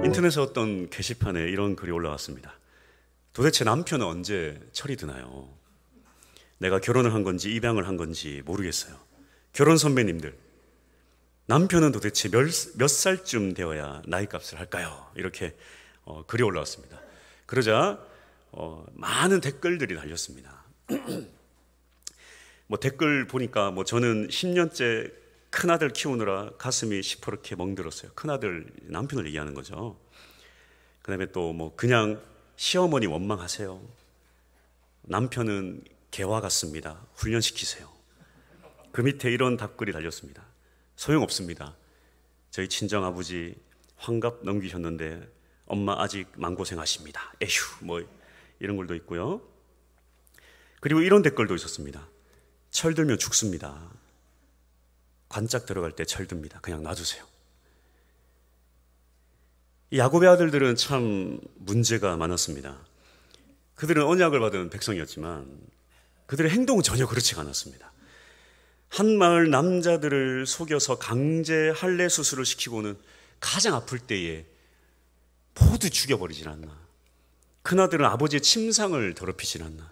인터넷에 어떤 게시판에 이런 글이 올라왔습니다. 도대체 남편은 언제 철이 드나요? 내가 결혼을 한 건지 입양을 한 건지 모르겠어요. 결혼 선배님들, 남편은 도대체 몇 살쯤 되어야 나이값을 할까요? 이렇게 글이 올라왔습니다. 그러자 많은 댓글들이 달렸습니다. 댓글 보니까 저는 10년째 큰아들 키우느라 가슴이 시퍼렇게 멍들었어요. 큰아들 남편을 얘기하는 거죠. 그 다음에 또 그냥 시어머니 원망하세요. 남편은 개와 같습니다. 훈련시키세요. 그 밑에 이런 답글이 달렸습니다. 소용없습니다. 저희 친정아버지 환갑 넘기셨는데 엄마 아직 마음고생하십니다. 에휴 이런 글도 있고요. 그리고 이런 댓글도 있었습니다. 철들면 죽습니다. 관짝 들어갈 때 철듭니다. 그냥 놔두세요. 이 야곱의 아들들은 참 문제가 많았습니다. 그들은 언약을 받은 백성이었지만 그들의 행동은 전혀 그렇지가 않았습니다. 한 마을 남자들을 속여서 강제 할례 수술을 시키고는 가장 아플 때에 모두 죽여버리진 않나. 큰아들은 아버지의 침상을 더럽히진 않나.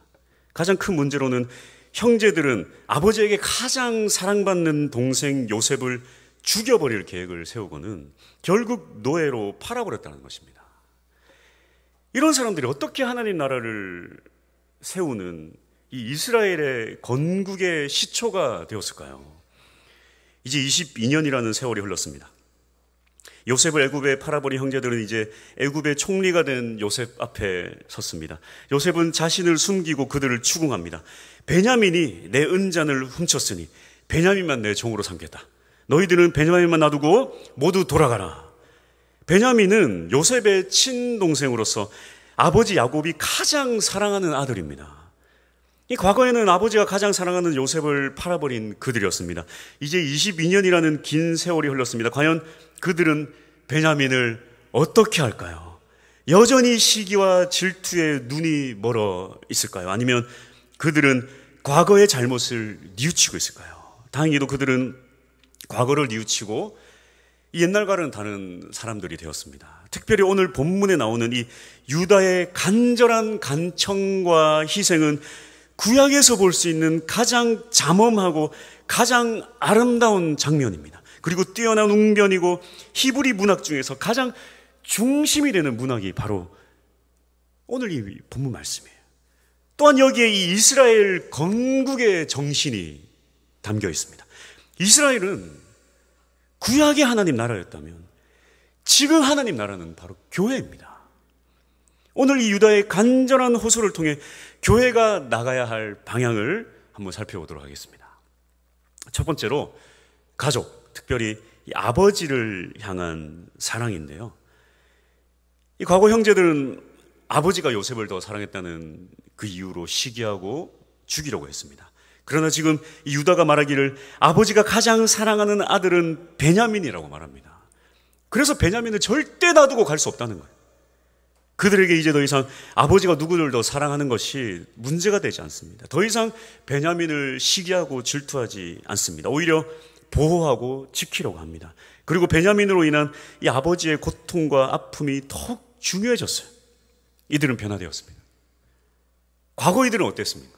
가장 큰 문제로는 형제들은 아버지에게 가장 사랑받는 동생 요셉을 죽여버릴 계획을 세우고는 결국 노예로 팔아버렸다는 것입니다. 이런 사람들이 어떻게 하나님 나라를 세우는 이 이스라엘의 건국의 시초가 되었을까요? 이제 22년이라는 세월이 흘렀습니다. 요셉을 애굽에 팔아버린 형제들은 이제 애굽의 총리가 된 요셉 앞에 섰습니다. 요셉은 자신을 숨기고 그들을 추궁합니다. 베냐민이 내 은잔을 훔쳤으니 베냐민만 내 종으로 삼겠다. 너희들은 베냐민만 놔두고 모두 돌아가라. 베냐민은 요셉의 친동생으로서 아버지 야곱이 가장 사랑하는 아들입니다. 이 과거에는 아버지가 가장 사랑하는 요셉을 팔아버린 그들이었습니다. 이제 22년이라는 긴 세월이 흘렀습니다. 과연 그들은 베냐민을 어떻게 할까요? 여전히 시기와 질투에 눈이 멀어 있을까요? 아니면 그들은 과거의 잘못을 뉘우치고 있을까요? 다행히도 그들은 과거를 뉘우치고 옛날과는 다른 사람들이 되었습니다. 특별히 오늘 본문에 나오는 이 유다의 간절한 간청과 희생은 구약에서 볼 수 있는 가장 잠엄하고 가장 아름다운 장면입니다. 그리고 뛰어난 웅변이고 히브리 문학 중에서 가장 중심이 되는 문학이 바로 오늘 이 본문 말씀이에요. 또한 여기에 이 이스라엘 건국의 정신이 담겨 있습니다. 이스라엘은 구약의 하나님 나라였다면 지금 하나님 나라는 바로 교회입니다. 오늘 이 유다의 간절한 호소를 통해 교회가 나가야 할 방향을 한번 살펴보도록 하겠습니다. 첫 번째로 가족, 특별히 이 아버지를 향한 사랑인데요. 이 과거 형제들은 아버지가 요셉을 더 사랑했다는 그 이유로 시기하고 죽이려고 했습니다. 그러나 지금 이 유다가 말하기를 아버지가 가장 사랑하는 아들은 베냐민이라고 말합니다. 그래서 베냐민을 절대 놔두고 갈 수 없다는 거예요. 그들에게 이제 더 이상 아버지가 누구를 더 사랑하는 것이 문제가 되지 않습니다. 더 이상 베냐민을 시기하고 질투하지 않습니다. 오히려 보호하고 지키려고 합니다. 그리고 베냐민으로 인한 이 아버지의 고통과 아픔이 더욱 중요해졌어요. 이들은 변화되었습니다. 과거 이들은 어땠습니까?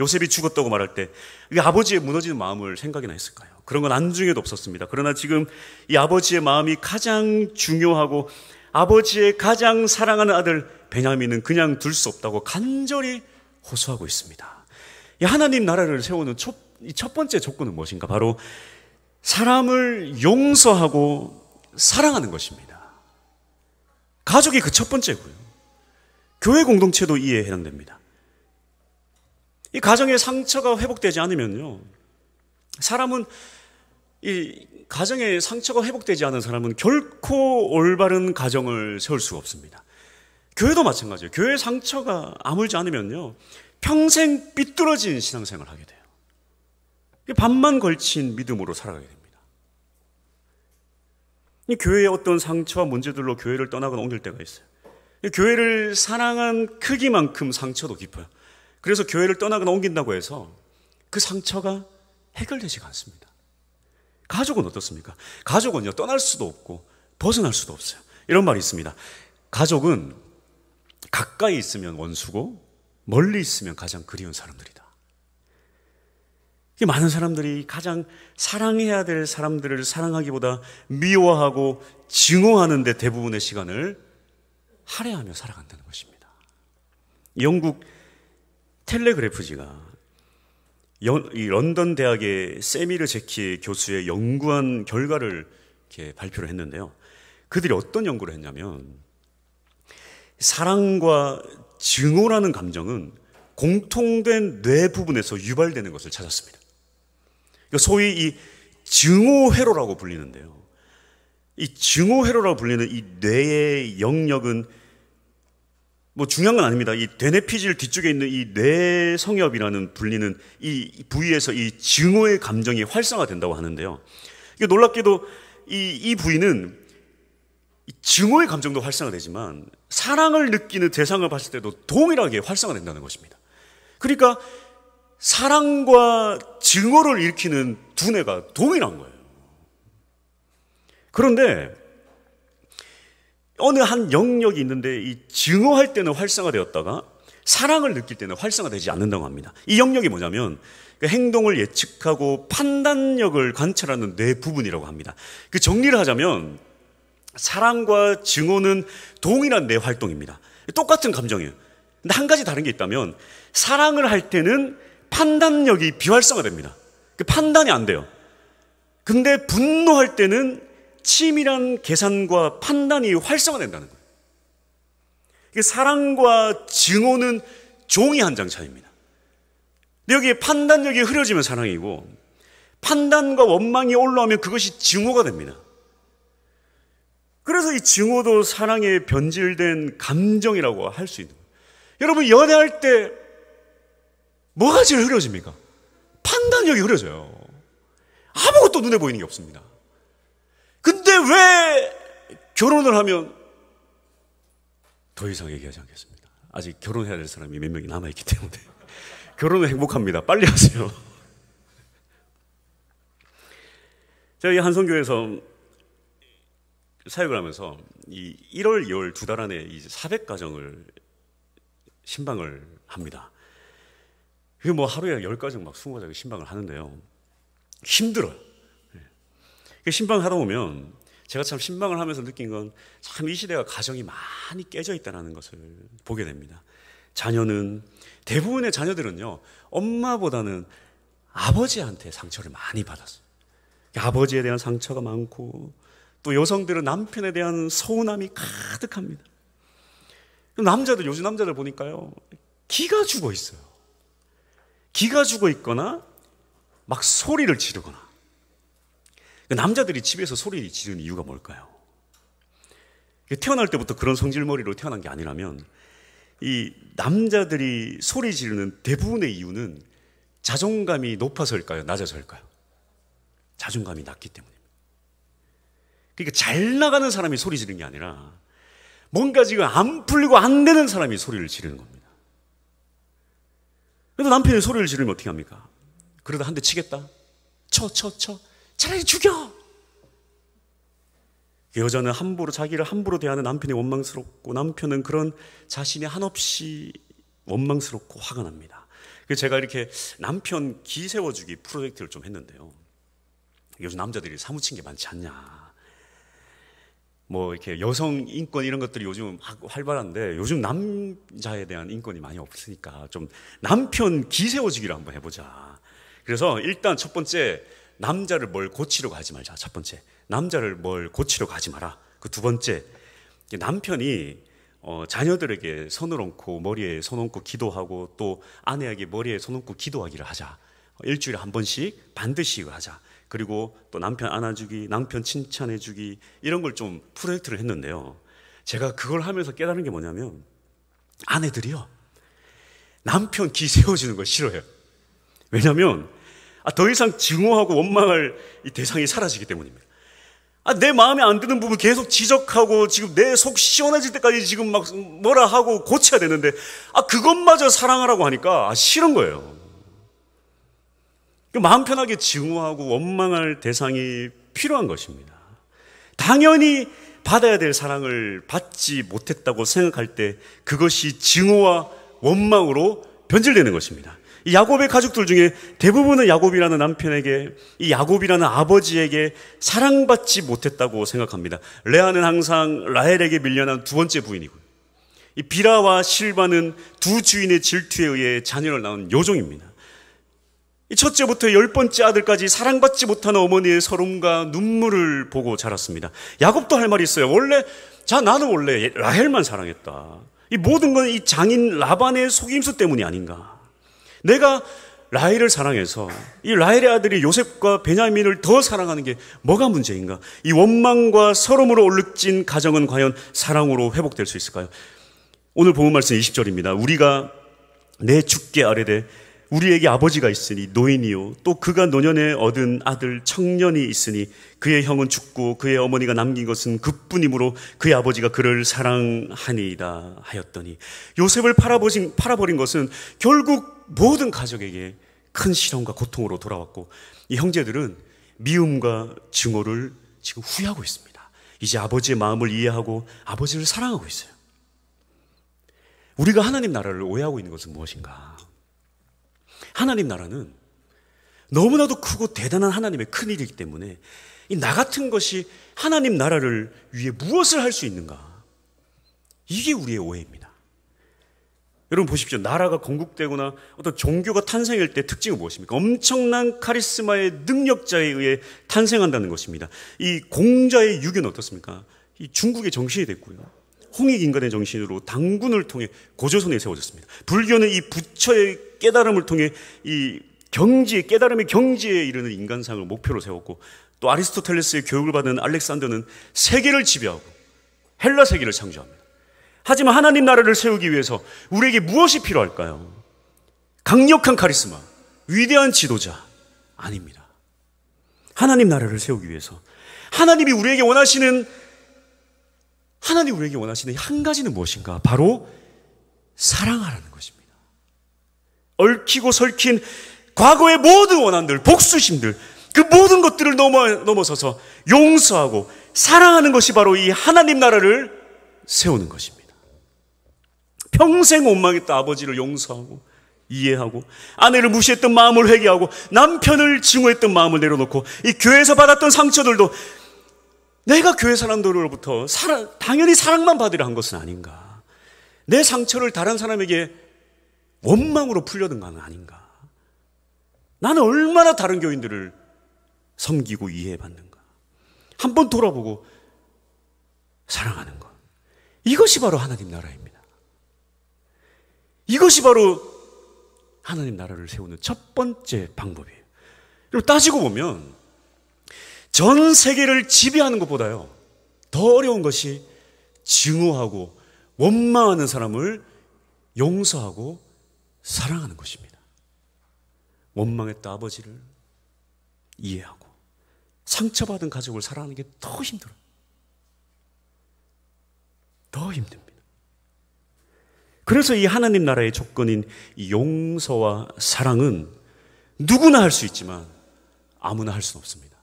요셉이 죽었다고 말할 때 이 아버지의 무너지는 마음을 생각이나 했을까요? 그런 건 안중에도 없었습니다. 그러나 지금 이 아버지의 마음이 가장 중요하고 아버지의 가장 사랑하는 아들 베냐민은 그냥 둘 수 없다고 간절히 호소하고 있습니다. 이 하나님 나라를 세우는 첫 번째 조건은 무엇인가? 바로 사람을 용서하고 사랑하는 것입니다. 가족이 그 첫 번째고요. 교회 공동체도 이에 해당됩니다. 이 가정의 상처가 회복되지 않으면요, 사람은 이 가정의 상처가 회복되지 않은 사람은 결코 올바른 가정을 세울 수가 없습니다. 교회도 마찬가지예요. 교회의 상처가 아물지 않으면요, 평생 삐뚤어진 신앙생활을 하게 돼요. 반만 걸친 믿음으로 살아가게 됩니다. 이 교회의 어떤 상처와 문제들로 교회를 떠나거나 옮길 때가 있어요. 교회를 사랑한 크기만큼 상처도 깊어요. 그래서 교회를 떠나거나 옮긴다고 해서 그 상처가 해결되지가 않습니다. 가족은 어떻습니까? 가족은요, 떠날 수도 없고 벗어날 수도 없어요. 이런 말이 있습니다. 가족은 가까이 있으면 원수고 멀리 있으면 가장 그리운 사람들이다. 많은 사람들이 가장 사랑해야 될 사람들을 사랑하기보다 미워하고 증오하는 데 대부분의 시간을 할애하며 살아간다는 것입니다. 영국 텔레그래프지가 이 런던 대학의 세미르 제키 교수의 연구한 결과를 이렇게 발표를 했는데요. 그들이 어떤 연구를 했냐면 사랑과 증오라는 감정은 공통된 뇌 부분에서 유발되는 것을 찾았습니다. 소위 이 증오회로라고 불리는데요. 이 증오회로라고 불리는 이 뇌의 영역은 뭐 중요한 건 아닙니다. 이 대뇌피질 뒤쪽에 있는 이 뇌성엽이라는 불리는 이 부위에서 이 증오의 감정이 활성화된다고 하는데요. 이게 놀랍게도 이 부위는 증오의 감정도 활성화되지만 사랑을 느끼는 대상을 봤을 때도 동일하게 활성화된다는 것입니다. 그러니까 사랑과 증오를 일으키는 두뇌가 동일한 거예요. 그런데 어느 한 영역이 있는데 이 증오할 때는 활성화되었다가 사랑을 느낄 때는 활성화되지 않는다고 합니다. 이 영역이 뭐냐면 행동을 예측하고 판단력을 관찰하는 뇌 부분이라고 합니다. 그 정리를 하자면 사랑과 증오는 동일한 뇌 활동입니다. 똑같은 감정이에요. 근데 한 가지 다른 게 있다면 사랑을 할 때는 판단력이 비활성화됩니다. 판단이 안 돼요. 근데 분노할 때는 치밀한 계산과 판단이 활성화된다는 거예요. 사랑과 증오는 종이 한 장 차이입니다. 근데 여기에 판단력이 흐려지면 사랑이고 판단과 원망이 올라오면 그것이 증오가 됩니다. 그래서 이 증오도 사랑에 변질된 감정이라고 할 수 있는 거예요. 여러분 연애할 때 뭐가 제일 흐려집니까? 판단력이 흐려져요. 아무것도 눈에 보이는 게 없습니다. 근데 왜 결혼을 하면 더 이상 얘기하지 않겠습니다. 아직 결혼해야 될 사람이 몇 명이 남아있기 때문에 결혼은 행복합니다. 빨리 하세요. 저희 한성교회에서 사역을 하면서 이 1월, 2월 두 달 안에 400가정을 신방을 합니다. 그게 뭐 하루에 10가정 막 20가정 신방을 하는데요. 힘들어요. 신방을 하다 보면 제가 참 신방을 하면서 느낀 건 참 이 시대가 가정이 많이 깨져 있다는 것을 보게 됩니다. 자녀는 대부분의 자녀들은요 엄마보다는 아버지한테 상처를 많이 받았어요. 아버지에 대한 상처가 많고 또 여성들은 남편에 대한 서운함이 가득합니다. 남자들 요즘 남자들 보니까요 기가 죽어 있어요. 기가 죽어 있거나 막 소리를 지르거나. 남자들이 집에서 소리 지르는 이유가 뭘까요? 태어날 때부터 그런 성질머리로 태어난 게 아니라면 이 남자들이 소리 지르는 대부분의 이유는 자존감이 높아서일까요? 낮아서일까요? 자존감이 낮기 때문입니다. 그러니까 잘 나가는 사람이 소리 지르는 게 아니라 뭔가 지금 안 풀리고 안 되는 사람이 소리를 지르는 겁니다. 그래서 남편이 소리를 지르면 어떻게 합니까? 그러다 한 대 치겠다? 쳐. 차라리 죽여! 여자는 자기를 함부로 대하는 남편이 원망스럽고 남편은 그런 자신이 한없이 원망스럽고 화가 납니다. 그래서 제가 이렇게 남편 기 세워주기 프로젝트를 좀 했는데요. 요즘 남자들이 사무친 게 많지 않냐. 뭐 이렇게 여성 인권 이런 것들이 요즘 활발한데 요즘 남자에 대한 인권이 많이 없으니까 좀 남편 기 세워주기를 한번 해보자. 그래서 일단 첫 번째 남자를 뭘 고치려고 하지 말자. 첫 번째 남자를 뭘 고치려고 하지 마라. 그 두 번째 남편이 자녀들에게 손을 얹고 머리에 손 얹고 기도하고 또 아내에게 머리에 손 얹고 기도하기를 하자. 일주일에 한 번씩 반드시 하자. 그리고 또 남편 안아주기, 남편 칭찬해주기 이런 걸 좀 프로젝트를 했는데요. 제가 그걸 하면서 깨달은 게 뭐냐면 아내들이요 남편 기 세워주는 걸 싫어해요. 왜냐하면 더 이상 증오하고 원망할 이 대상이 사라지기 때문입니다. 내 마음에 안 드는 부분 계속 지적하고 지금 내 속 시원해질 때까지 지금 막 뭐라 하고 고쳐야 되는데 그것마저 사랑하라고 하니까 싫은 거예요. 마음 편하게 증오하고 원망할 대상이 필요한 것입니다. 당연히 받아야 될 사랑을 받지 못했다고 생각할 때 그것이 증오와 원망으로 변질되는 것입니다. 이 야곱의 가족들 중에 대부분은 야곱이라는 남편에게, 이 야곱이라는 아버지에게 사랑받지 못했다고 생각합니다. 레아는 항상 라헬에게 밀려난 두 번째 부인이고요. 이 비라와 실바는 두 주인의 질투에 의해 자녀를 낳은 요종입니다. 이 첫째부터 10번째 아들까지 사랑받지 못하는 어머니의 서름과 눈물을 보고 자랐습니다. 야곱도 할 말이 있어요. 나는 원래 라헬만 사랑했다. 이 모든 건 이 장인 라반의 속임수 때문이 아닌가. 내가 라헬을 사랑해서 이 라헬의 아들이 요셉과 베냐민을 더 사랑하는 게 뭐가 문제인가? 이 원망과 서름으로 얼룩진 가정은 과연 사랑으로 회복될 수 있을까요? 오늘 본문 말씀 20절입니다. 우리가 내 주께 아뢰되 우리에게 아버지가 있으니 노인이요 또 그가 노년에 얻은 아들 청년이 있으니 그의 형은 죽고 그의 어머니가 남긴 것은 그뿐이므로 그의 아버지가 그를 사랑하니이다 하였더니, 요셉을 팔아버린 것은 결국 모든 가족에게 큰 시련과 고통으로 돌아왔고, 이 형제들은 미움과 증오를 지금 후회하고 있습니다. 이제 아버지의 마음을 이해하고 아버지를 사랑하고 있어요. 우리가 하나님 나라를 오해하고 있는 것은 무엇인가? 하나님 나라는 너무나도 크고 대단한 하나님의 큰 일이기 때문에 이 나 같은 것이 하나님 나라를 위해 무엇을 할 수 있는가? 이게 우리의 오해입니다. 여러분 보십시오. 나라가 건국되거나 어떤 종교가 탄생할 때 특징은 무엇입니까? 엄청난 카리스마의 능력자에 의해 탄생한다는 것입니다. 이 공자의 유교는 어떻습니까? 이 중국의 정신이 됐고요. 홍익인간의 정신으로 당군을 통해 고조선에 세워졌습니다. 불교는 이 부처의 깨달음을 통해 이 깨달음의 경지에 이르는 인간상을 목표로 세웠고, 또 아리스토텔레스의 교육을 받은 알렉산더는 세계를 지배하고 헬라 세계를 창조합니다. 하지만 하나님 나라를 세우기 위해서 우리에게 무엇이 필요할까요? 강력한 카리스마, 위대한 지도자 아닙니다. 하나님 나라를 세우기 위해서 하나님이 우리에게 원하시는 한 가지는 무엇인가? 바로 사랑하라는 것입니다. 얽히고 설킨 과거의 모든 원한들, 복수심들, 그 모든 것들을 넘어서서 용서하고 사랑하는 것이 바로 이 하나님 나라를 세우는 것입니다. 평생 원망했던 아버지를 용서하고 이해하고, 아내를 무시했던 마음을 회개하고, 남편을 증오했던 마음을 내려놓고, 이 교회에서 받았던 상처들도 내가 교회 사람들로부터 당연히 사랑만 받으려 한 것은 아닌가? 내 상처를 다른 사람에게 원망으로 풀려는 건 아닌가? 나는 얼마나 다른 교인들을 섬기고 이해받는가? 한번 돌아보고 사랑하는 것. 이것이 바로 하나님 나라입니다. 이것이 바로 하나님 나라를 세우는 첫 번째 방법이에요. 그리고 따지고 보면 전 세계를 지배하는 것보다요 더 어려운 것이 증오하고 원망하는 사람을 용서하고 사랑하는 것입니다. 원망했던 아버지를 이해하고 상처받은 가족을 사랑하는 게 더 힘들어요. 더 힘듭니다. 그래서 이 하나님 나라의 조건인 이 용서와 사랑은 누구나 할 수 있지만 아무나 할 수는 없습니다.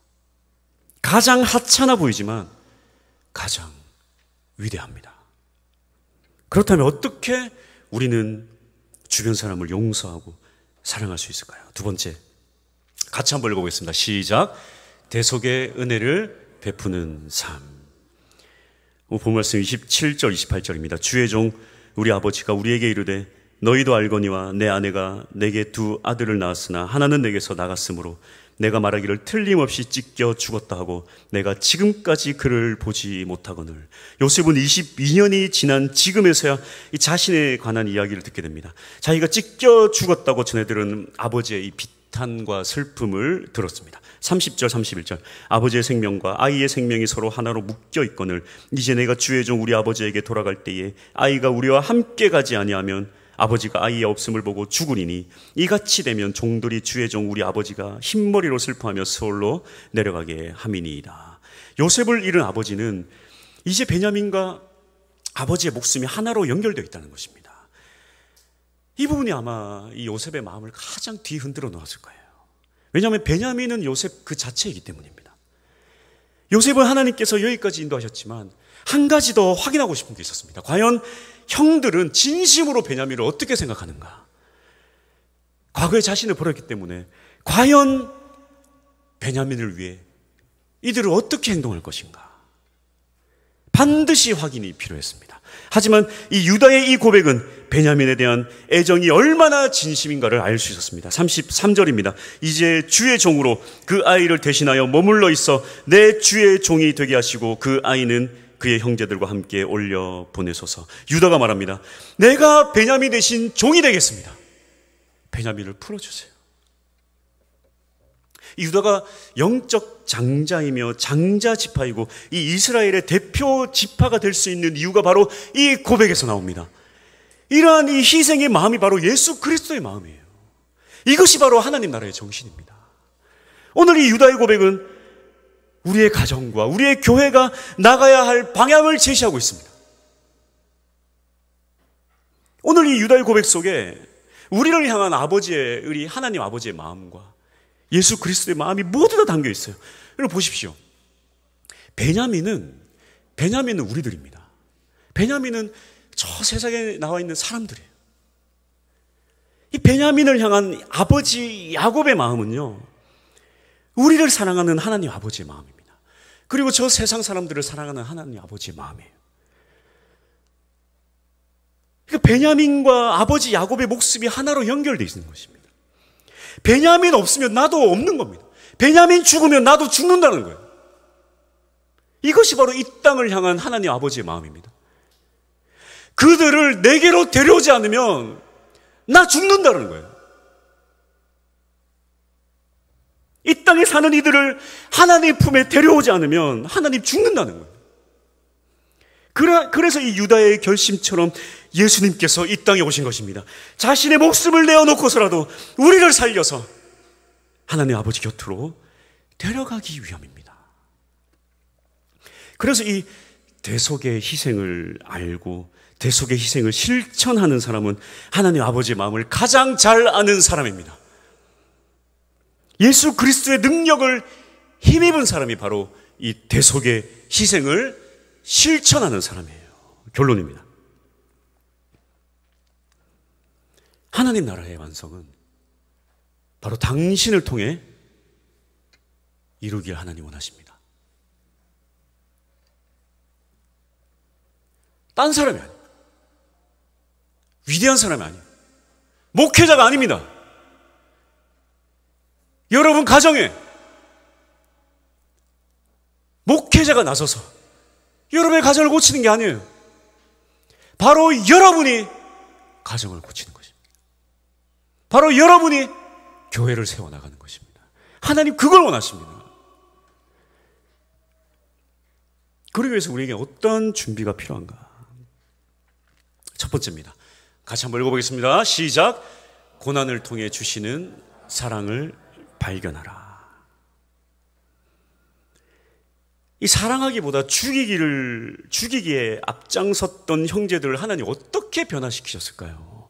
가장 하찮아 보이지만 가장 위대합니다. 그렇다면 어떻게 우리는 주변 사람을 용서하고 사랑할 수 있을까요? 두 번째, 같이 한번 읽어보겠습니다. 시작. 대속의 은혜를 베푸는 삶. 본 말씀 27절 28절입니다. 주의 종 우리 아버지가 우리에게 이르되 너희도 알거니와 내 아내가 내게 두 아들을 낳았으나 하나는 내게서 나갔으므로 내가 말하기를 틀림없이 찢겨 죽었다 하고 내가 지금까지 그를 보지 못하거늘. 요셉은 22년이 지난 지금에서야 이 자신에 관한 이야기를 듣게 됩니다. 자기가 찢겨 죽었다고 전해들은 아버지의 이 비탄과 슬픔을 들었습니다. 30절 31절 아버지의 생명과 아이의 생명이 서로 하나로 묶여 있거늘 이제 내가 주의 종 우리 아버지에게 돌아갈 때에 아이가 우리와 함께 가지 아니하면 아버지가 아이의 없음을 보고 죽으리니 이같이 되면 종들이 주의 종 우리 아버지가 흰머리로 슬퍼하며 서울로 내려가게 함이니이다. 요셉을 잃은 아버지는 이제 베냐민과 아버지의 목숨이 하나로 연결되어 있다는 것입니다. 이 부분이 아마 이 요셉의 마음을 가장 뒤흔들어 놓았을 거예요. 왜냐하면 베냐민은 요셉 그 자체이기 때문입니다. 요셉은 하나님께서 여기까지 인도하셨지만 한 가지 더 확인하고 싶은 게 있었습니다. 과연 형들은 진심으로 베냐민을 어떻게 생각하는가? 과거에 자신을 버렸기 때문에 과연 베냐민을 위해 이들을 어떻게 행동할 것인가? 반드시 확인이 필요했습니다. 하지만 이 유다의 이 고백은 베냐민에 대한 애정이 얼마나 진심인가를 알 수 있었습니다. 33절입니다. 이제 주의 종으로 그 아이를 대신하여 머물러 있어 내 주의 종이 되게 하시고 그 아이는 그의 형제들과 함께 올려 보내소서. 유다가 말합니다. 내가 베냐민 대신 종이 되겠습니다. 베냐민을 풀어주세요. 유다가 영적 장자이며 장자 지파이고 이 이스라엘의 대표 지파가 될 수 있는 이유가 바로 이 고백에서 나옵니다. 이러한 이 희생의 마음이 바로 예수 그리스도의 마음이에요. 이것이 바로 하나님 나라의 정신입니다. 오늘 이 유다의 고백은 우리의 가정과 우리의 교회가 나가야 할 방향을 제시하고 있습니다. 오늘 이 유다의 고백 속에 우리를 향한 우리 하나님 아버지의 마음과 예수 그리스도의 마음이 모두 다 담겨 있어요. 여러분 보십시오. 베냐민은 우리들입니다. 베냐민은 저 세상에 나와 있는 사람들이에요. 이 베냐민을 향한 아버지 야곱의 마음은요, 우리를 사랑하는 하나님 아버지의 마음입니다. 그리고 저 세상 사람들을 사랑하는 하나님 아버지의 마음이에요. 그러니까 베냐민과 아버지 야곱의 목숨이 하나로 연결되어 있는 것입니다. 베냐민 없으면 나도 없는 겁니다. 베냐민 죽으면 나도 죽는다는 거예요. 이것이 바로 이 땅을 향한 하나님 아버지의 마음입니다. 그들을 내게로 데려오지 않으면 나 죽는다는 거예요. 이 땅에 사는 이들을 하나님 품에 데려오지 않으면 하나님 죽는다는 거예요. 그래서 이 유다의 결심처럼 예수님께서 이 땅에 오신 것입니다. 자신의 목숨을 내어놓고서라도 우리를 살려서 하나님 아버지 곁으로 데려가기 위함입니다. 그래서 이 대속의 희생을 알고 대속의 희생을 실천하는 사람은 하나님 아버지의 마음을 가장 잘 아는 사람입니다. 예수 그리스도의 능력을 힘입은 사람이 바로 이 대속의 희생을 실천하는 사람이에요. 결론입니다. 하나님 나라의 완성은 바로 당신을 통해 이루길 하나님 원하십니다. 딴 사람이 아니에요. 위대한 사람이 아니에요. 목회자가 아닙니다. 여러분 가정에 목회자가 나서서 여러분의 가정을 고치는 게 아니에요. 바로 여러분이 가정을 고치는 것입니다. 바로 여러분이 교회를 세워나가는 것입니다. 하나님 그걸 원하십니다. 그러기 위해서 우리에게 어떤 준비가 필요한가? 첫 번째입니다. 같이 한번 읽어보겠습니다. 시작. 고난을 통해 주시는 사랑을 발견하라. 이 사랑하기보다 죽이기에 앞장섰던 형제들을 하나님 어떻게 변화시키셨을까요?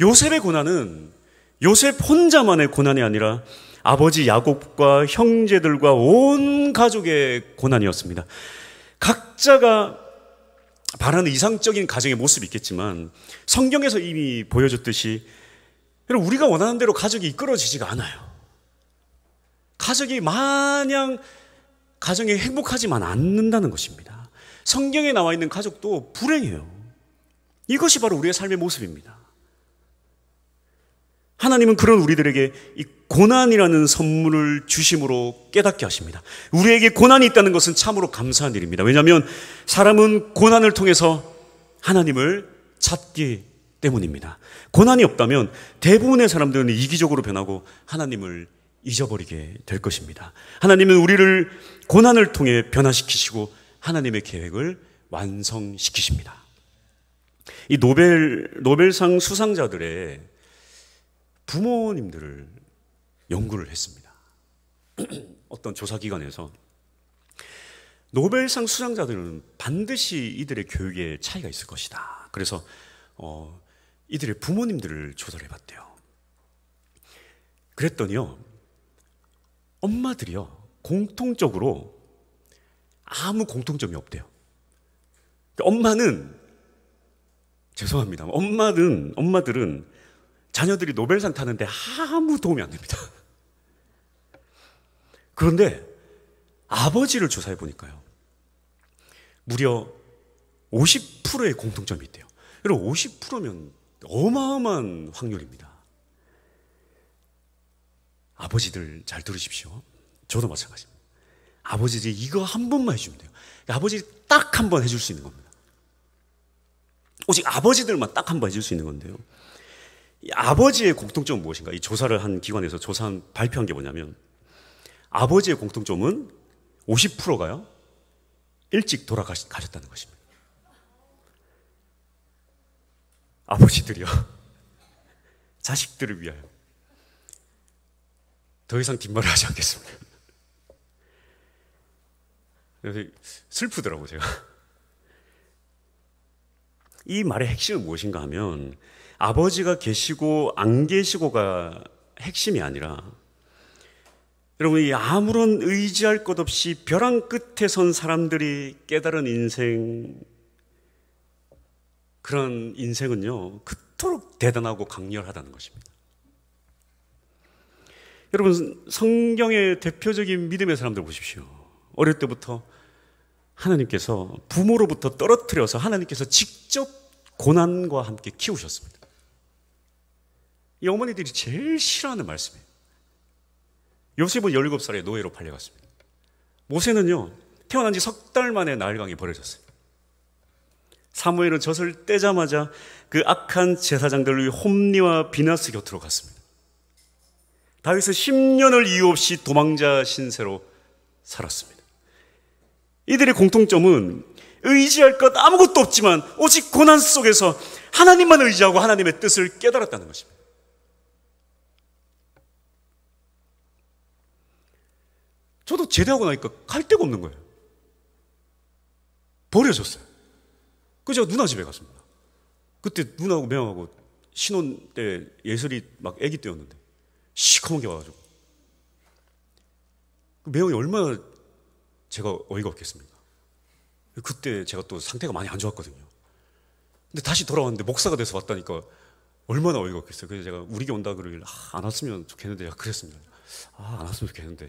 요셉의 고난은 요셉 혼자만의 고난이 아니라 아버지 야곱과 형제들과 온 가족의 고난이었습니다. 각자가 바라는 이상적인 가정의 모습이 있겠지만 성경에서 이미 보여줬듯이 우리가 원하는 대로 가족이 이끌어지지가 않아요. 가족이 마냥 가정이 행복하지만 않는다는 것입니다. 성경에 나와 있는 가족도 불행해요. 이것이 바로 우리의 삶의 모습입니다. 하나님은 그런 우리들에게 이 고난이라는 선물을 주심으로 깨닫게 하십니다. 우리에게 고난이 있다는 것은 참으로 감사한 일입니다. 왜냐하면 사람은 고난을 통해서 하나님을 찾기 때문입니다. 고난이 없다면 대부분의 사람들은 이기적으로 변하고 하나님을 잊어버리게 될 것입니다. 하나님은 우리를 고난을 통해 변화시키시고 하나님의 계획을 완성시키십니다. 이 노벨상 수상자들의 부모님들을 연구를 했습니다. 어떤 조사기관에서 노벨상 수상자들은 반드시 이들의 교육에 차이가 있을 것이다. 그래서 이들의 부모님들을 조사를 해봤대요. 그랬더니요, 엄마들이요 공통적으로 아무 공통점이 없대요. 엄마는, 죄송합니다, 엄마들은 자녀들이 노벨상 타는데 아무 도움이 안 됩니다. 그런데 아버지를 조사해 보니까요, 무려 50%의 공통점이 있대요. 여러분, 50%면 어마어마한 확률입니다. 아버지들 잘 들으십시오. 저도 마찬가지입니다. 아버지들이 이거 한 번만 해주면 돼요. 아버지 딱 한 번 해줄 수 있는 겁니다. 오직 아버지들만 딱 한 번 해줄 수 있는 건데요. 이 아버지의 공통점은 무엇인가? 이 조사를 한 기관에서 조사한 발표한 게 뭐냐면, 아버지의 공통점은 50%가요 일찍 돌아가셨다는 것입니다. 아버지들이요, 자식들을 위하여 더 이상 뒷말을 하지 않겠습니다. 그래서 슬프더라고요, 제가. 이 말의 핵심은 무엇인가 하면, 아버지가 계시고 안 계시고가 핵심이 아니라, 여러분이 아무런 의지할 것 없이 벼랑 끝에 선 사람들이 깨달은 인생, 그런 인생은요, 그토록 대단하고 강렬하다는 것입니다. 여러분, 성경의 대표적인 믿음의 사람들 보십시오. 어릴 때부터 하나님께서 부모로부터 떨어뜨려서 하나님께서 직접 고난과 함께 키우셨습니다. 이 어머니들이 제일 싫어하는 말씀이에요. 요셉은 17살에 노예로 팔려갔습니다. 모세는요, 태어난 지 석 달 만에 나일강에 버려졌어요. 사무엘은 젖을 떼자마자 그 악한 제사장들 위해 홈리와 비나스 곁으로 갔습니다. 다윗은 10년을 이유 없이 도망자 신세로 살았습니다. 이들의 공통점은 의지할 것 아무것도 없지만 오직 고난 속에서 하나님만 의지하고 하나님의 뜻을 깨달았다는 것입니다. 저도 제대하고 나니까 갈 데가 없는 거예요. 버려졌어요. 그래서 제가 누나 집에 갔습니다. 그때 누나하고 매형하고 신혼 때 예슬이 막 아기 때였는데 시커먼 게 와가지고, 매형이 얼마나 제가 어이가 없겠습니까? 그때 제가 또 상태가 많이 안 좋았거든요. 근데 다시 돌아왔는데 목사가 돼서 왔다니까 얼마나 어이가 없겠어요. 그래서 제가 우리 교 온다 그러길래 안 왔으면 좋겠는데, 제가 그랬습니다. 안 왔으면 좋겠는데,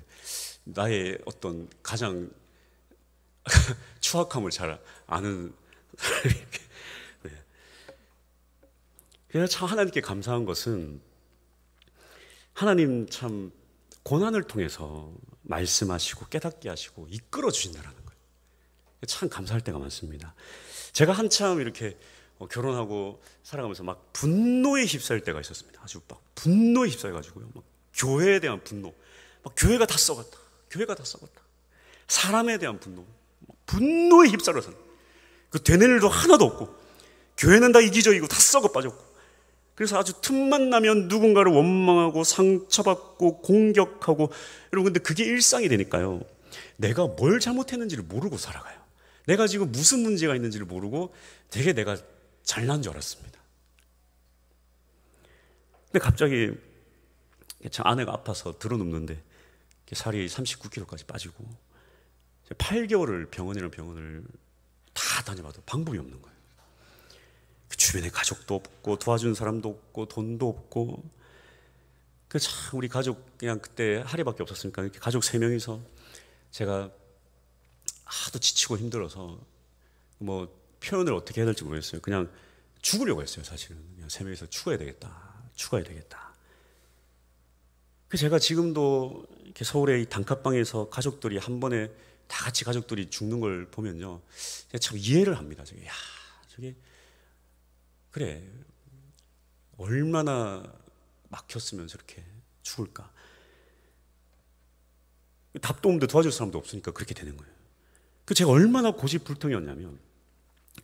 나의 어떤 가장 추악함을 잘 아는 사람이 이렇게. 네. 그래서 참 하나님께 감사한 것은, 하나님 참 고난을 통해서 말씀하시고 깨닫게 하시고 이끌어 주신다는 거예요. 참 감사할 때가 많습니다. 제가 한참 이렇게 결혼하고 살아가면서 막 분노에 휩싸일 때가 있었습니다. 아주 막 분노에 휩싸여가지고요. 막 교회에 대한 분노, 막 교회가 다 썩었다, 교회가 다 썩었다. 사람에 대한 분노, 분노에 휩싸여서 그 되는 일도 하나도 없고, 교회는 다 이기적이고 다 썩어 빠졌고, 그래서 아주 틈만 나면 누군가를 원망하고 상처받고 공격하고, 여러분, 근데 그게 일상이 되니까요, 내가 뭘 잘못했는지를 모르고 살아가요. 내가 지금 무슨 문제가 있는지를 모르고 되게 내가 잘난 줄 알았습니다. 근데 갑자기 제 아내가 아파서 들어눕는데 살이 39kg까지 빠지고, 8개월을 병원이랑 병원을 다 다녀봐도 방법이 없는 거예요. 주변에 가족도 없고 도와준 사람도 없고 돈도 없고, 참 우리 가족 그냥 그때 하리밖에 없었으니까 이렇게 가족 3명이서 제가 하도 지치고 힘들어서 뭐 표현을 어떻게 해야 될지 모르겠어요. 그냥 죽으려고 했어요. 사실은 그냥 3명이서 죽어야 되겠다. 그래서 제가 지금도 이렇게 서울의 이 단칸방에서 가족들이 한 번에 다 같이 가족들이 죽는 걸 보면요, 참 이해를 합니다. 저게 그래, 얼마나 막혔으면 저렇게 죽을까. 답도 없는데 도와줄 사람도 없으니까 그렇게 되는 거예요. 제가 얼마나 고집불통이었냐면,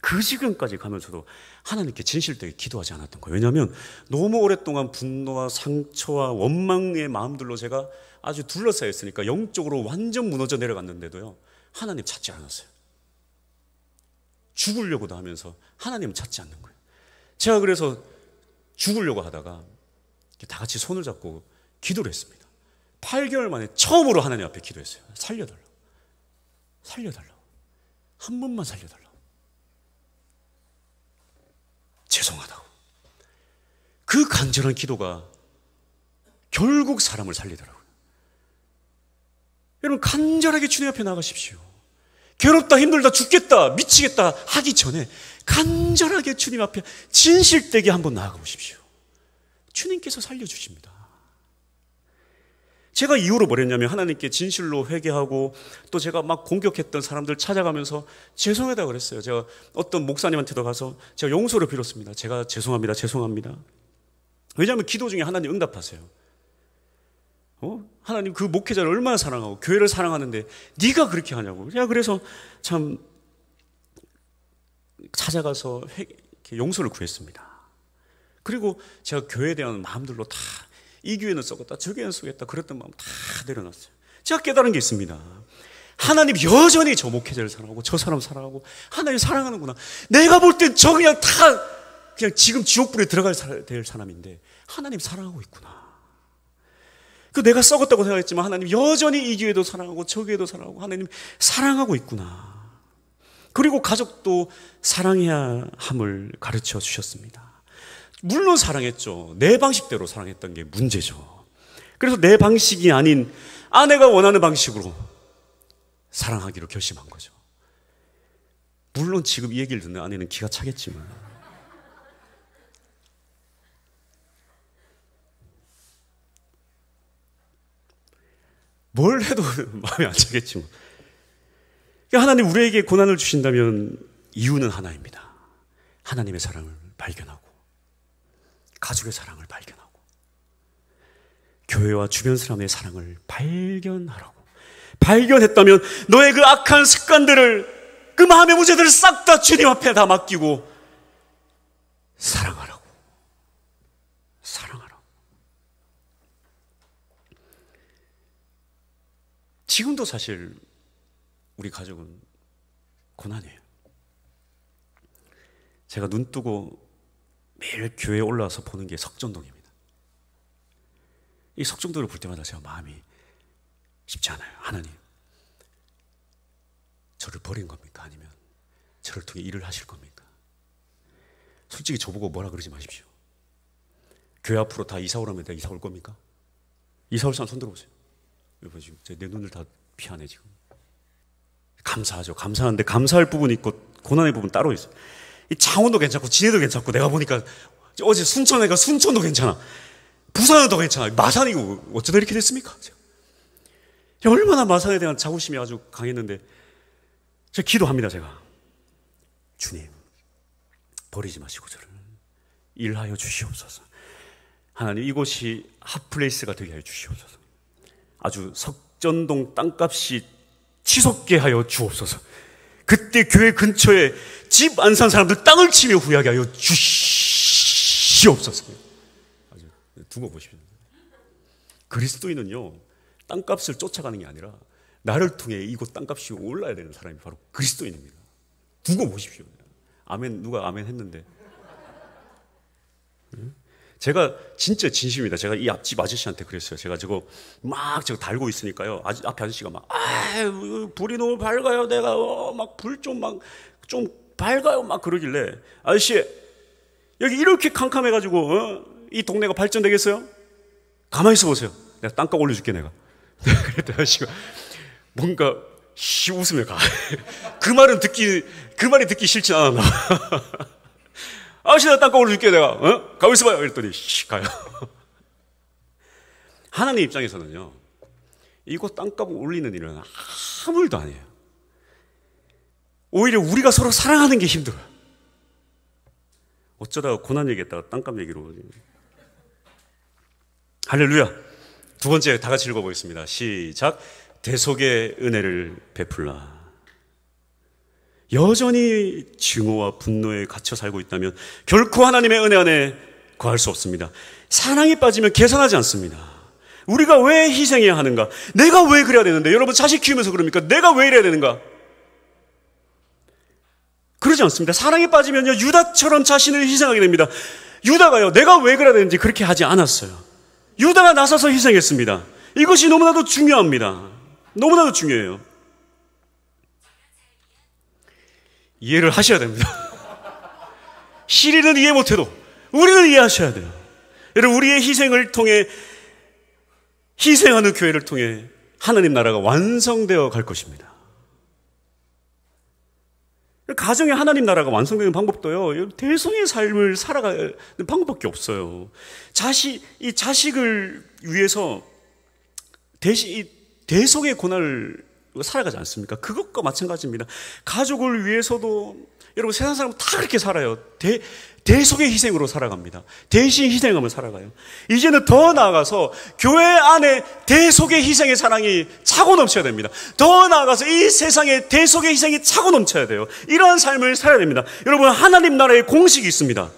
그 지경까지 가면서도 하나님께 진실되게 기도하지 않았던 거예요. 왜냐하면 너무 오랫동안 분노와 상처와 원망의 마음들로 제가 아주 둘러싸여 있으니까 영적으로 완전 무너져 내려갔는데도요, 하나님 찾지 않았어요. 죽으려고도 하면서 하나님 찾지 않는 거예요. 제가 그래서 죽으려고 하다가 다 같이 손을 잡고 기도를 했습니다. 8개월 만에 처음으로 하나님 앞에 기도했어요. 살려달라고. 한 번만 살려달라고. 죄송하다고. 그 간절한 기도가 결국 사람을 살리더라고요. 여러분, 간절하게 주님 앞에 나가십시오. 괴롭다, 힘들다, 죽겠다, 미치겠다 하기 전에 간절하게 주님 앞에 진실되게 한번 나아가 보십시오. 주님께서 살려주십니다. 제가 이후로 뭘 했냐면 하나님께 진실로 회개하고 또 제가 막 공격했던 사람들 찾아가면서 죄송하다고 그랬어요. 제가 어떤 목사님한테도 가서 제가 용서를 빌었습니다. 제가 죄송합니다. 죄송합니다. 왜냐하면 기도 중에 하나님 응답하세요. 하나님 그 목회자를 얼마나 사랑하고 교회를 사랑하는데 네가 그렇게 하냐고. 제가 그래서 참 찾아가서 용서를 구했습니다. 그리고 제가 교회에 대한 마음들로 다 이 교회는 썩었다, 저 교회는 썩었다 그랬던 마음 다 내려놨어요. 제가 깨달은 게 있습니다. 하나님 여전히 저 목회자를 사랑하고 저 사람 사랑하고 하나님 사랑하는구나. 내가 볼 땐 저 그냥 지금 지옥불에 들어갈 될 사람인데 하나님 사랑하고 있구나. 그 내가 썩었다고 생각했지만 하나님 여전히 이 교회도 사랑하고 저 교회도 사랑하고 하나님 사랑하고 있구나. 그리고 가족도 사랑해야 함을 가르쳐 주셨습니다. 물론 사랑했죠. 내 방식대로 사랑했던 게 문제죠. 그래서 내 방식이 아닌 아내가 원하는 방식으로 사랑하기로 결심한 거죠. 물론 지금 이 얘기를 듣는 아내는 기가 차겠지만 뭘 해도 마음이 안 차겠지만 하나님 우리에게 고난을 주신다면 이유는 하나입니다. 하나님의 사랑을 발견하고 가족의 사랑을 발견하고 교회와 주변 사람의 사랑을 발견하라고. 발견했다면 너의 그 악한 습관들을 그 마음의 문제들을 싹 다 주님 앞에 다 맡기고 사랑하라고. 사랑하라고. 지금도 사실 우리 가족은 고난이에요. 제가 눈 뜨고 매일 교회에 올라와서 보는 게 석전동입니다. 이 석전동을 볼 때마다 제가 마음이 쉽지 않아요. 하나님, 저를 버린 겁니까? 아니면 저를 통해 일을 하실 겁니까? 솔직히 저보고 뭐라 그러지 마십시오. 교회 앞으로 다 이사 오라면 내가 이사 올 겁니까? 이사 올 사람 손 들어보세요. 여러분 지금 내 눈을 다 피하네 지금. 감사하죠. 감사한데 감사할 부분이 있고 고난의 부분 따로 있어요. 이 창원도 괜찮고 진해도 괜찮고 내가 보니까 어제 순천에가 순천도 괜찮아. 부산은 더 괜찮아. 마산이 어쩌다 이렇게 됐습니까? 제가 얼마나 마산에 대한 자부심이 아주 강했는데 제가 기도합니다. 제가 주님 버리지 마시고 저를 일하여 주시옵소서. 하나님 이곳이 핫플레이스가 되게 하여 주시옵소서. 아주 석전동 땅값이 치솟게 하여 주옵소서. 그때 교회 근처에 집 안 산 사람들 땅을 치며 후회하게 하여 주시옵소서. 아주 두고 보십시오. 그리스도인은요 땅값을 쫓아가는 게 아니라 나를 통해 이곳 땅값이 올라야 되는 사람이 바로 그리스도인입니다. 두고 보십시오. 아멘. 누가 아멘 했는데 제가 진짜 진심입니다. 제가 이 앞집 아저씨한테 그랬어요. 제가 저거 달고 있으니까요. 앞에 아저씨가 불이 너무 밝아요. 내가 불 좀 밝아요. 그러길래 아저씨 여기 이렇게 캄캄해가지고 이 동네가 발전되겠어요? 가만히 있어 보세요. 내가 땅값 올려줄게 내가. 그랬더니 아저씨가 뭔가 웃으며 가. 그 말이 듣기 싫지 않아. 아저씨 나 땅값 올려줄게 내가. 가만히 있어봐요. 이랬더니 가요. 하나님 입장에서는요 이곳 땅값 올리는 일은 아무 일도 아니에요. 오히려 우리가 서로 사랑하는 게 힘들어요. 어쩌다가 고난 얘기했다가 땅값 얘기로. 할렐루야. 두 번째 다 같이 읽어보겠습니다. 시작. 대속의 은혜를 베풀라. 여전히 증오와 분노에 갇혀 살고 있다면 결코 하나님의 은혜 안에 거할 수 없습니다. 사랑에 빠지면 계산하지 않습니다. 우리가 왜 희생해야 하는가? 내가 왜 그래야 되는데? 여러분 자식 키우면서 그럽니까? 내가 왜 이래야 되는가? 그러지 않습니다. 사랑에 빠지면요 유다처럼 자신을 희생하게 됩니다. 유다가요 내가 왜 그래야 되는지 그렇게 하지 않았어요. 유다가 나서서 희생했습니다. 이것이 너무나도 중요합니다. 너무나도 중요해요. 이해를 하셔야 됩니다. 시리는 이해 못해도 우리는 이해하셔야 돼요. 여러분, 우리의 희생을 통해, 희생하는 교회를 통해 하나님 나라가 완성되어 갈 것입니다. 가정에 하나님 나라가 완성되는 방법도요, 대성의 삶을 살아가는 방법밖에 없어요. 이 자식을 위해서 대속의 고난을 살아가지 않습니까? 그것과 마찬가지입니다. 가족을 위해서도 여러분, 세상 사람은 다 그렇게 살아요. 대속의 희생으로 살아갑니다. 대신 희생하며 살아가요. 이제는 더 나아가서 교회 안에 대속의 희생의 사랑이 차고 넘쳐야 됩니다. 더 나아가서 이 세상에 대속의 희생이 차고 넘쳐야 돼요. 이러한 삶을 살아야 됩니다. 여러분, 하나님 나라의 공식이 있습니다.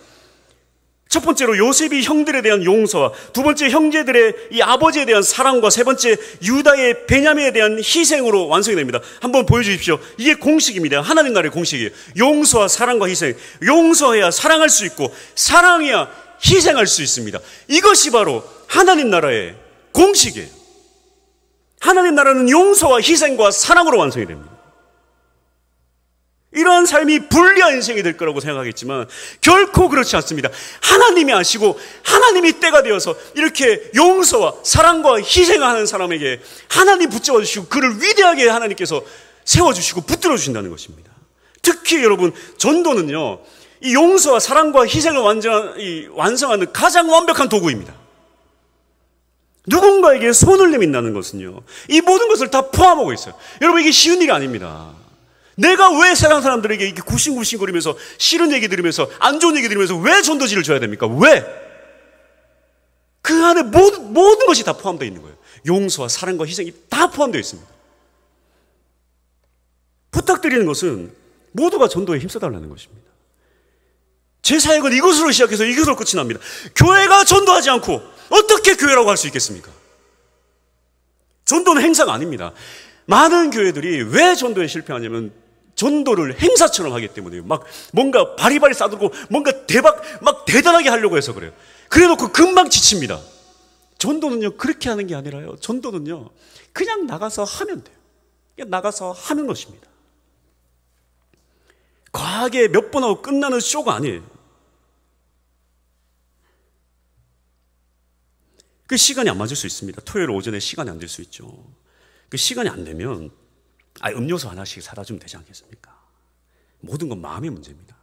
첫 번째로 요셉이 형들에 대한 용서와, 두 번째 형제들의 이 아버지에 대한 사랑과, 세 번째 유다의 베냐민에 대한 희생으로 완성이 됩니다. 한번 보여주십시오. 이게 공식입니다. 하나님 나라의 공식이에요. 용서와 사랑과 희생. 용서해야 사랑할 수 있고, 사랑해야 희생할 수 있습니다. 이것이 바로 하나님 나라의 공식이에요. 하나님 나라는 용서와 희생과 사랑으로 완성이 됩니다. 이러한 삶이 불리한 인생이 될 거라고 생각하겠지만 결코 그렇지 않습니다. 하나님이 아시고 하나님이 때가 되어서 이렇게 용서와 사랑과 희생하는 사람에게 하나님 붙잡아 주시고 그를 위대하게 하나님께서 세워주시고 붙들어 주신다는 것입니다. 특히 여러분, 전도는요, 이 용서와 사랑과 희생을 완성하는 가장 완벽한 도구입니다. 누군가에게 손을 내민다는 것은요, 이 모든 것을 다 포함하고 있어요. 여러분, 이게 쉬운 일이 아닙니다. 내가 왜 세상 사람들에게 이렇게 굽신굽신거리면서 싫은 얘기 들으면서 안 좋은 얘기 들으면서 왜 전도지를 줘야 됩니까? 왜? 그 안에 모든 것이 다 포함되어 있는 거예요. 용서와 사랑과 희생이 다 포함되어 있습니다. 부탁드리는 것은 모두가 전도에 힘써달라는 것입니다. 제 사역은 이것으로 시작해서 이것으로 끝이 납니다. 교회가 전도하지 않고 어떻게 교회라고 할 수 있겠습니까? 전도는 행사가 아닙니다. 많은 교회들이 왜 전도에 실패하냐면 전도를 행사처럼 하기 때문에요. 막 뭔가 바리바리 싸들고 뭔가 막 대단하게 하려고 해서 그래요. 그래 놓고 금방 지칩니다. 전도는요, 그렇게 하는 게 아니라요. 전도는요, 그냥 나가서 하면 돼요. 그냥 나가서 하는 것입니다. 과하게 몇 번 하고 끝나는 쇼가 아니에요. 그 시간이 안 맞을 수 있습니다. 토요일 오전에 시간이 안 될 수 있죠. 그 시간이 안 되면 음료수 하나씩 사다 주면 되지 않겠습니까? 모든 건 마음의 문제입니다.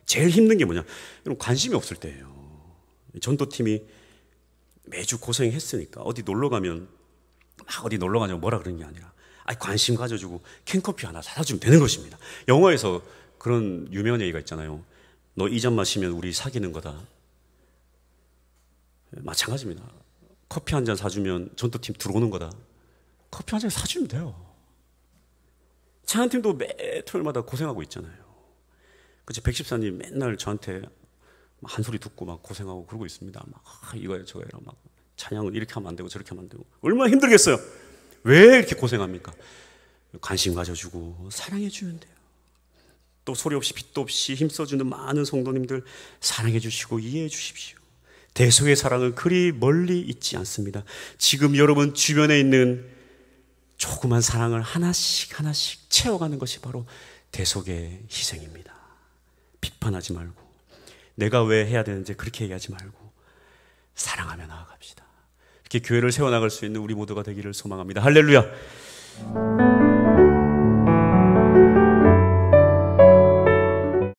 제일 힘든 게 뭐냐? 여러분, 관심이 없을 때예요. 전도팀이 매주 고생했으니까 어디 놀러 가면 뭐라 그러는 게 아니라 관심 가져주고 캔커피 하나 사다 주면 되는 것입니다. 영화에서 그런 유명한 얘기가 있잖아요. 너 이 잔 마시면 우리 사귀는 거다. 마찬가지입니다. 커피 한 잔 사주면 전도팀 들어오는 거다. 커피 한 잔 사주면 돼요. 찬양팀도 매 토요일마다 고생하고 있잖아요. 그치, 백십사님 맨날 저한테 한 소리 듣고 막 고생하고 그러고 있습니다. 막 이거야 저거야 막 찬양은 이렇게 하면 안 되고 저렇게 하면 안 되고 얼마나 힘들겠어요. 왜 이렇게 고생합니까? 관심 가져주고 사랑해주면 돼요. 또 소리 없이 빛도 없이 힘써주는 많은 성도님들 사랑해주시고 이해해주십시오. 대속의 사랑은 그리 멀리 있지 않습니다. 지금 여러분 주변에 있는 조그만 사랑을 하나씩 채워가는 것이 바로 대속의 희생입니다. 비판하지 말고 내가 왜 해야 되는지 그렇게 얘기하지 말고 사랑하며 나아갑시다. 이렇게 교회를 세워나갈 수 있는 우리 모두가 되기를 소망합니다. 할렐루야.